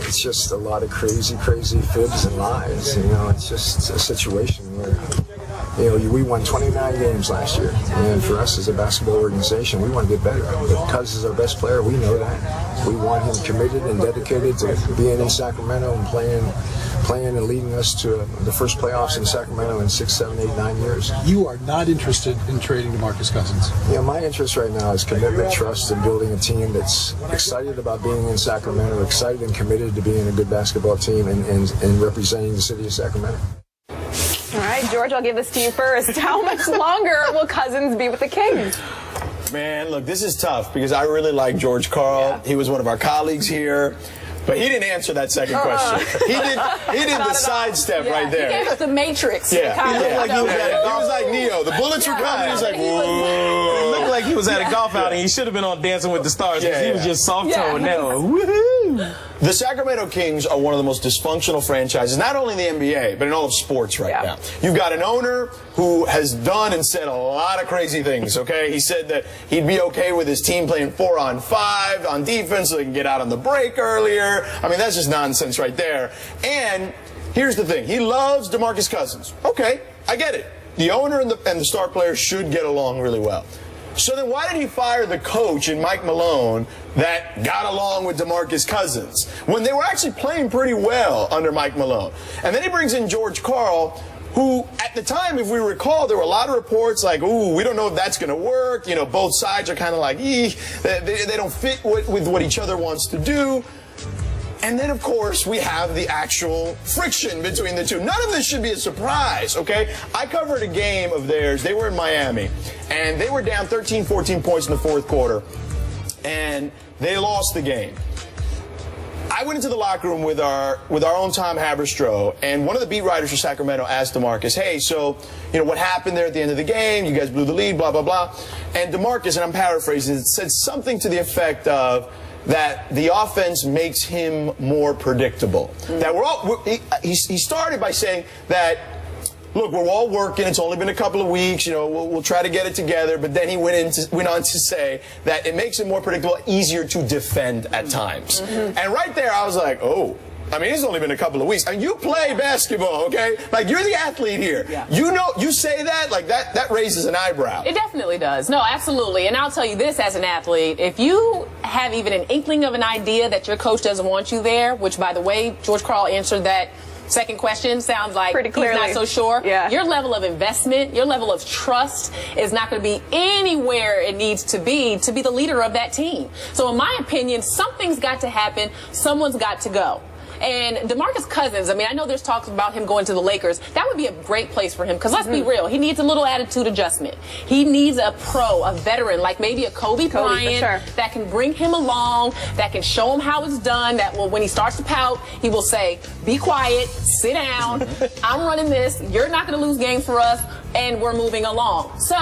it's just a lot of crazy fibs and lies. You know, it's just a situation where, you know, we won 29 games last year, and for us as a basketball organization, we want to get better. But Cuz is our best player, we know that. We want him committed and dedicated to being in Sacramento and playing and leading us to the first playoffs in Sacramento in 6, 7, 8, 9 years. You are not interested in trading DeMarcus Cousins? Yeah, my interest right now is commitment, trust, and building a team that's excited about being in Sacramento, excited and committed to being a good basketball team and representing the city of Sacramento. All right, George, I'll give this to you first. How much longer will Cousins be with the Kings? Man, look, this is tough because I really like George Karl. Yeah. He was one of our colleagues here. But he didn't answer that second question. He did the sidestep right there. He gave us the Matrix. Yeah. He looked like he was like Neo. The bullets were coming. He was like, whoa. It looked like he was at a golf outing. He should have been on Dancing with the Stars because he was just soft-toed now. Woohoo! The Sacramento Kings are one of the most dysfunctional franchises, not only in the NBA, but in all of sports right now. You've got an owner who has done and said a lot of crazy things, okay? He said that he'd be okay with his team playing 4-on-5 on defense so they can get out on the break earlier. I mean, that's just nonsense right there. And here's the thing. He loves DeMarcus Cousins. Okay, I get it. The owner and the star players should get along really well. So then why did he fire the coach in Mike Malone that got along with DeMarcus Cousins when they were actually playing pretty well under Mike Malone? And then he brings in George Karl, who at the time, if we recall, there were a lot of reports like, ooh, we don't know if that's going to work. You know, both sides are kind of like, they don't fit with what each other wants to do. And then, of course, we have the actual friction between the two. None of this should be a surprise, okay? I covered a game of theirs. They were in Miami, and they were down 13, 14 points in the fourth quarter, and they lost the game. I went into the locker room with our own Tom Haberstroh, and one of the beat writers for Sacramento asked DeMarcus, hey, so, you know, what happened there at the end of the game? You guys blew the lead, blah, blah, blah. And DeMarcus, and I'm paraphrasing, said something to the effect of, that the offense makes him more predictable. That he started by saying that, look, we're all working. It's only been a couple of weeks. You know, we'll try to get it together. But then he went on to say that it makes it more predictable, easier to defend at times. And right there, I was like, oh. I mean, it's only been a couple of weeks. I mean, you play basketball, okay? Like, you're the athlete here. Yeah. You know, you say that, like, that raises an eyebrow. It definitely does. No, absolutely. And I'll tell you this as an athlete, if you have even an inkling of an idea that your coach doesn't want you there, which, by the way, George Karl answered that second question, sounds like pretty clearly. He's not so sure. Yeah. Your level of investment, your level of trust is not going to be anywhere it needs to be the leader of that team. So in my opinion, something's got to happen. Someone's got to go. And DeMarcus Cousins, I mean, I know there's talks about him going to the Lakers. That would be a great place for him because let's be real. He needs a little attitude adjustment. He needs a pro, a veteran, like maybe a Kobe Bryant that can bring him along, that can show him how it's done, that will, when he starts to pout, he will say, be quiet, sit down, I'm running this, you're not going to lose games for us, and we're moving along. So,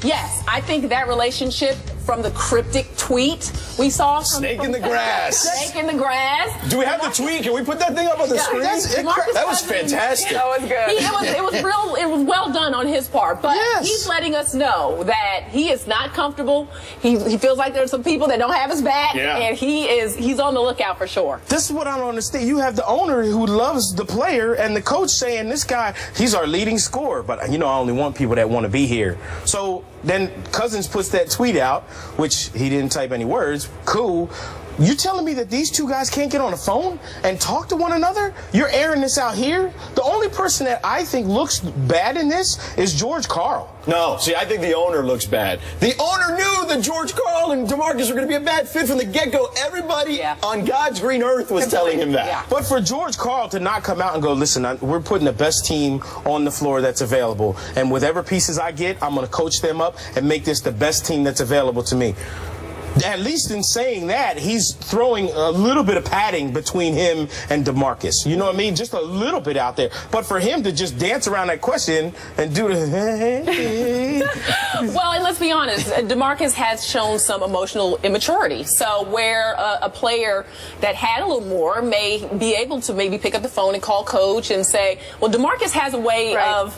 yes, I think that relationship from the cryptic tweet we saw. Snake in the grass. Snake in the grass. Do we have the tweet? Can we put that thing up on the screen? That was fantastic. That was good. It was well done on his part. But he's letting us know that he is not comfortable. He feels like there's some people that don't have his back. Yeah. And he's on the lookout for sure. This is what I don't understand. You have the owner who loves the player and the coach saying this guy, he's our leading scorer. But, you know, I only want people that want to be here. So then Cousins puts that tweet out, which he didn't type any words. Cool. You telling me that these two guys can't get on the phone and talk to one another? You're airing this out here? The only person that I think looks bad in this is George Karl. No, see, I think the owner looks bad. The owner knew that George Karl and DeMarcus were going to be a bad fit from the get-go. Everybody on God's green earth was telling him that. Yeah. But for George Karl to not come out and go, listen, we're putting the best team on the floor that's available, and whatever pieces I get, I'm going to coach them up and make this the best team that's available to me. At least in saying that, he's throwing a little bit of padding between him and DeMarcus. You know what I mean? Just a little bit out there. But for him to just dance around that question and do the well, and let's be honest, DeMarcus has shown some emotional immaturity. So where a player that had a little more may be able to maybe pick up the phone and call coach and say, well, DeMarcus has a way of,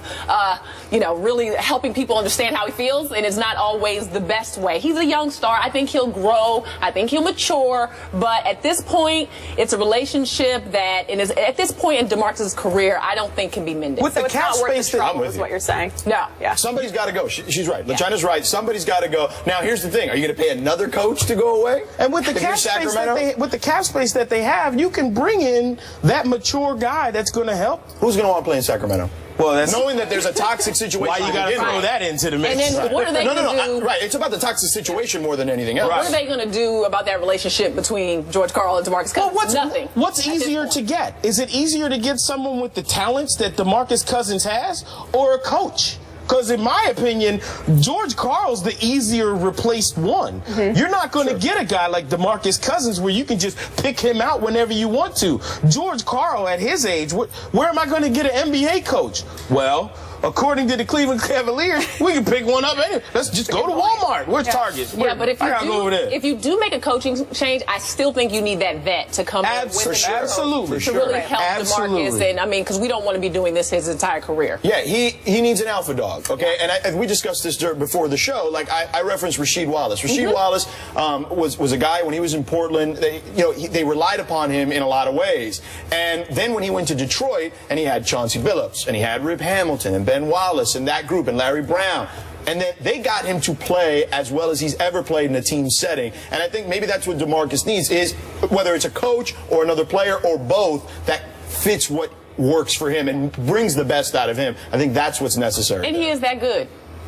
you know, really helping people understand how he feels, and it's not always the best way. He's a young star. I think he'll he'll grow. I think he'll mature. But at this point, it's a relationship that, at this point in DeMarcus' career, I don't think can be mended. So it's not worth the trouble, is what you're saying. No. Yeah. Somebody's got to go. She's right. LaChina's right. Somebody's got to go. Now, here's the thing. Are you going to pay another coach to go away? And with the cap space that they have, you can bring in that mature guy that's going to help. Who's going to want to play in Sacramento? Well, that's knowing that there's a toxic situation. Why you got to throw that into the mix? And then what are they going to do? Right. It's about the toxic situation more than anything else. What are they going to do about that relationship between George Karl and DeMarcus Cousins? Well, Nothing. What's easier to get? Is it easier to get someone with the talents that DeMarcus Cousins has, or a coach? Because in my opinion, George Karl's the easier replaced one. You're not going to get a guy like DeMarcus Cousins where you can just pick him out whenever you want to. George Karl, at his age, where am I going to get an NBA coach? Well, according to the Cleveland Cavaliers, we can pick one up anyway. Let's just go to Walmart. Where's Target? Yeah, but if you do make a coaching change, I still think you need that vet to come in with Absolutely. to really help DeMarcus. And I mean, because we don't want to be doing this his entire career. Yeah, he needs an alpha dog. Okay, and we discussed this before the show. Like I referenced Rasheed Wallace. Rasheed Wallace was a guy when he was in Portland. They relied upon him in a lot of ways. And then when he went to Detroit, and he had Chauncey Billups, and he had Rip Hamilton, and Ben Wallace, and that group, and Larry Brown. And then they got him to play as well as he's ever played in a team setting. And I think maybe that's what DeMarcus needs, is whether it's a coach or another player or both that fits what works for him and brings the best out of him. I think that's what's necessary. And he is that good.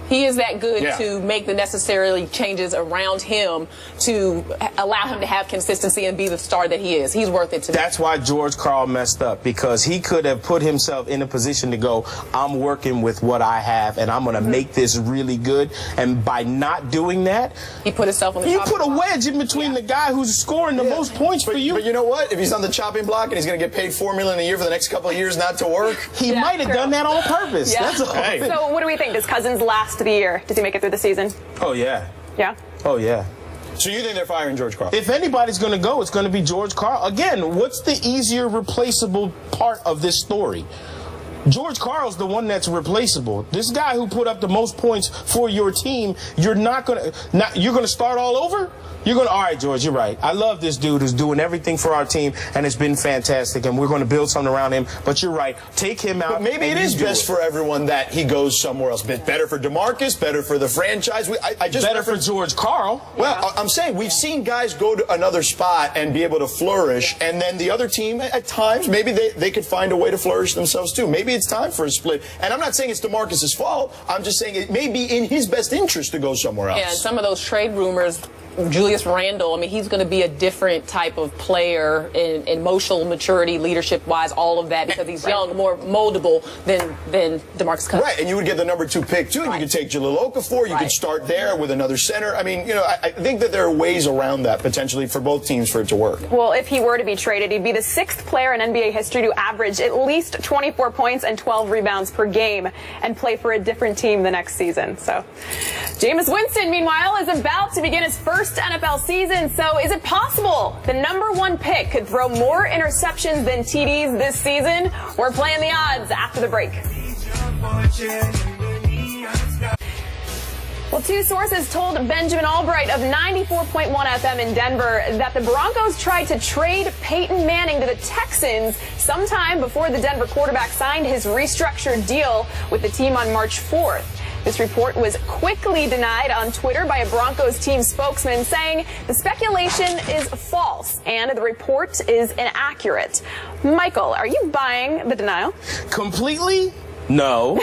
He is that good to make the necessary changes around him to allow him to have consistency and be the star that he is. He's worth it to me. That's why George Karl messed up, because he could have put himself in a position to go, I'm working with what I have, and I'm going to make this really good. And by not doing that, he put himself on the you put a wedge in between the guy who's scoring the most points for you. But you know what? If he's on the chopping block and he's going to get paid $4 million a year for the next couple of years not to work, he might have done that on purpose. Yeah. That's all. Hey. So what do we think? Does Cousins last the year? Does he make it through the season? Oh, yeah. Yeah? Oh, yeah. So you think they're firing George Karl? If anybody's going to go, it's going to be George Karl. Again, what's the easier replaceable part of this story? George Karl's the one that's replaceable. This guy who put up the most points for your team, you're going to start all over? You're going to, all right, George, you're right. I love this dude who's doing everything for our team, and it's been fantastic, and we're going to build something around him. But you're right. Take him out. But maybe it is best for everyone that he goes somewhere else. Better for DeMarcus, better for the franchise. Better for George Karl. Well, I'm saying we've seen guys go to another spot and be able to flourish, and then the other team, at times, maybe they could find a way to flourish themselves too. Maybe it's time for a split. And I'm not saying it's DeMarcus' fault. I'm just saying it may be in his best interest to go somewhere else. Yeah, and some of those trade rumors, Julius Randle, I mean, he's going to be a different type of player in emotional maturity, leadership-wise, all of that, because he's young, more moldable than DeMarcus Cousins. Right, and you would get the number 2 pick, too. And you could take Jahlil Okafor. You could start there with another center. I mean, I think that there are ways around that, potentially, for both teams for it to work. Well, if he were to be traded, he'd be the 6th player in NBA history to average at least 24 points and 12 rebounds per game and play for a different team the next season. So, Jameis Winston, meanwhile, is about to begin his first NFL season. So is it possible the number 1 pick could throw more interceptions than TDs this season? We're playing the odds after the break. Well, 2 sources told Benjamin Albright of 94.1 FM in Denver that the Broncos tried to trade Peyton Manning to the Texans sometime before the Denver quarterback signed his restructured deal with the team on March 4th. This report was quickly denied on Twitter by a Broncos team spokesman, saying the speculation is false and the report is inaccurate. Michael, are you buying the denial? Completely? No.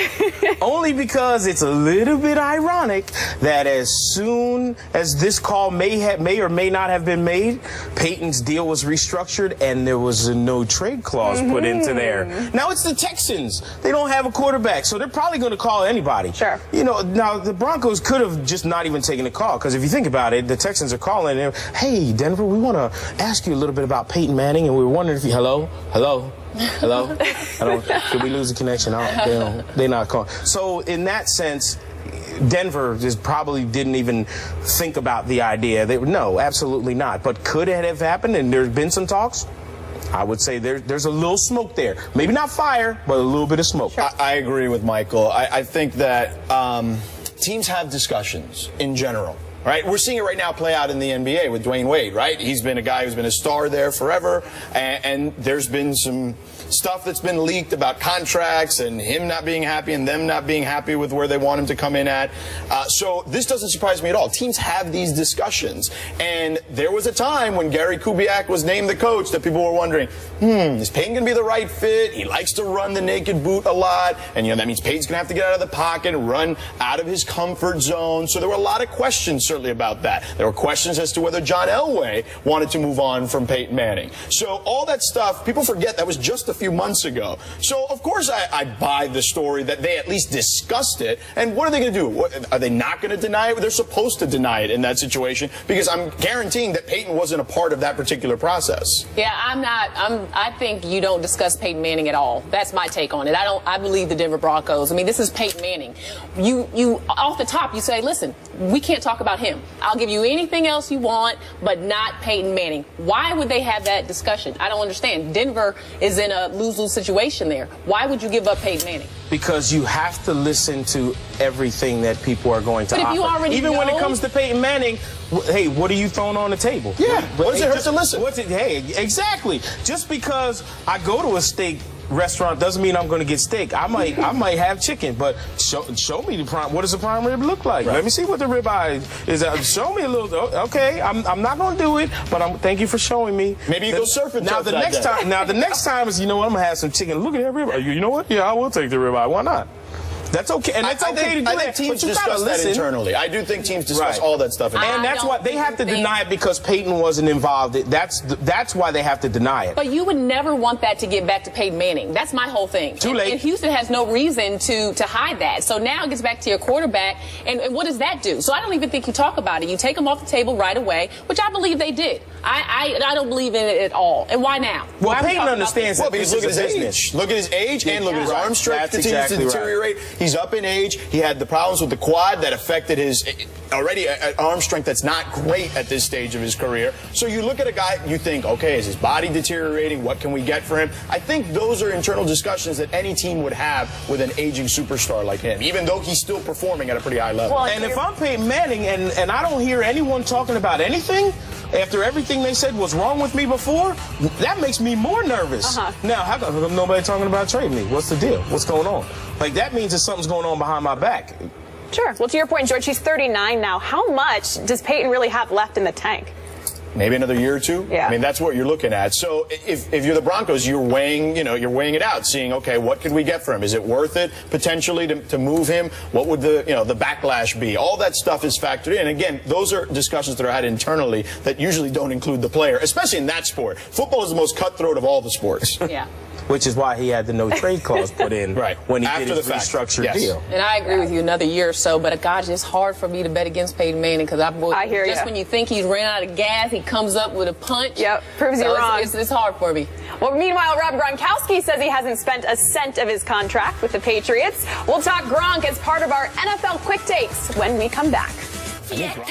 Only because it's a little bit ironic that as soon as this call may or may not have been made, Peyton's deal was restructured and there was a no trade clause put into there. Now it's the Texans. They don't have a quarterback, so they're probably going to call anybody. Sure. You know, now the Broncos could have just not even taken a call, because if you think about it, the Texans are calling and, hey, Denver, we want to ask you a little bit about Peyton Manning, and we were wondering if you, hello? Did we lose the connection? They're not calling. So in that sense, Denver just probably didn't even think about the idea. No, absolutely not. But could it have happened and there's been some talks? I would say there's a little smoke there. Maybe not fire, but a little bit of smoke. Sure. I agree with Michael. I think that teams have discussions in general. Right? We're seeing it right now play out in the NBA with Dwayne Wade, right? He's been a guy who's been a star there forever, and there's been some stuff that's been leaked about contracts and him not being happy and them not being happy with where they want him to come in at. So this doesn't surprise me at all. Teams have these discussions, and there was a time when Gary Kubiak was named the coach that people were wondering, is Payton going to be the right fit? He likes to run the naked boot a lot, and that means Payton's going to have to get out of the pocket and run out of his comfort zone. So there were a lot of questions certainly about that. There were questions as to whether John Elway wanted to move on from Peyton Manning. So all that stuff, people forget that was just a few months ago. So of course I buy the story that they at least discussed it. And what are they going to do? Are they not going to deny it? They're supposed to deny it in that situation, because I'm guaranteeing that Peyton wasn't a part of that particular process. Yeah, I think you don't discuss Peyton Manning at all. That's my take on it. I believe the Denver Broncos. I mean, this is Peyton Manning. You off the top, you say, listen, we can't talk about him. I'll give you anything else you want, but not Peyton Manning. Why would they have that discussion? I don't understand. Denver is in a lose-lose situation there. Why would you give up Peyton Manning? Because you have to listen to everything that people are going to offer. But if you already Even know, when it comes to Peyton Manning, hey, what are you throwing on the table? Yeah, what does it hurt to listen? Hey, exactly. Just because I go to a steak restaurant doesn't mean I'm going to get steak. I might have chicken, but show me the prime. What does the prime rib look like? Right. Let me see what the ribeye is. Show me a little. Okay, I'm not going to do it, but thank you for showing me. Maybe you go surfing. Now the next time. Now the next time is, you know what? I'm gonna have some chicken. Look at that ribeye. You know what? Yeah, I will take the ribeye. Why not? That's okay, and it's okay to do that. I think teams discuss that internally. I do think teams discuss all that stuff internally. And that's why they have to deny it, because Peyton wasn't involved. That's why they have to deny it. But you would never want that to get back to Peyton Manning. That's my whole thing. Too late. And Houston has no reason to hide that. So now it gets back to your quarterback, and what does that do? So I don't even think you talk about it. You take him off the table right away, which I believe they did. I don't believe in it at all. And why now? Well, why Peyton understands that. Because look at his age. Look at his age, and look at his arm strength continues to deteriorate. He's up in age. He had the problems with the quad that affected his already arm strength that's not great at this stage of his career. So you look at a guy, you think, okay, is his body deteriorating? What can we get for him? I think those are internal discussions that any team would have with an aging superstar like him, even though he's still performing at a pretty high level. Well, and if I'm Peyton Manning and I don't hear anyone talking about anything after everything they said was wrong with me before, that makes me more nervous. Now, how come nobody talking about trading me? What's the deal? What's going on? Like, that means that something's going on behind my back. Sure. Well, to your point, George, he's 39 now. How much does Peyton really have left in the tank? Maybe another year or two. Yeah. I mean, that's what you're looking at. So if you're the Broncos, you're weighing it out, seeing, okay, what could we get for him? Is it worth it potentially to move him? What would the backlash be? All that stuff is factored in. Again, those are discussions that are had internally that usually don't include the player, especially in that sport. Football is the most cutthroat of all the sports. Yeah. Which is why he had the no trade clause put in when he After did his the fact. restructured deal. And I agree with you, another year or so, but gosh, it's hard for me to bet against Peyton Manning, because I hear you. Just when you think he's ran out of gas, he comes up with a punch. Yep, proves you wrong. It's hard for me. Well, meanwhile, Rob Gronkowski says he hasn't spent a cent of his contract with the Patriots. We'll talk Gronk as part of our NFL Quick Takes when we come back. Yeah.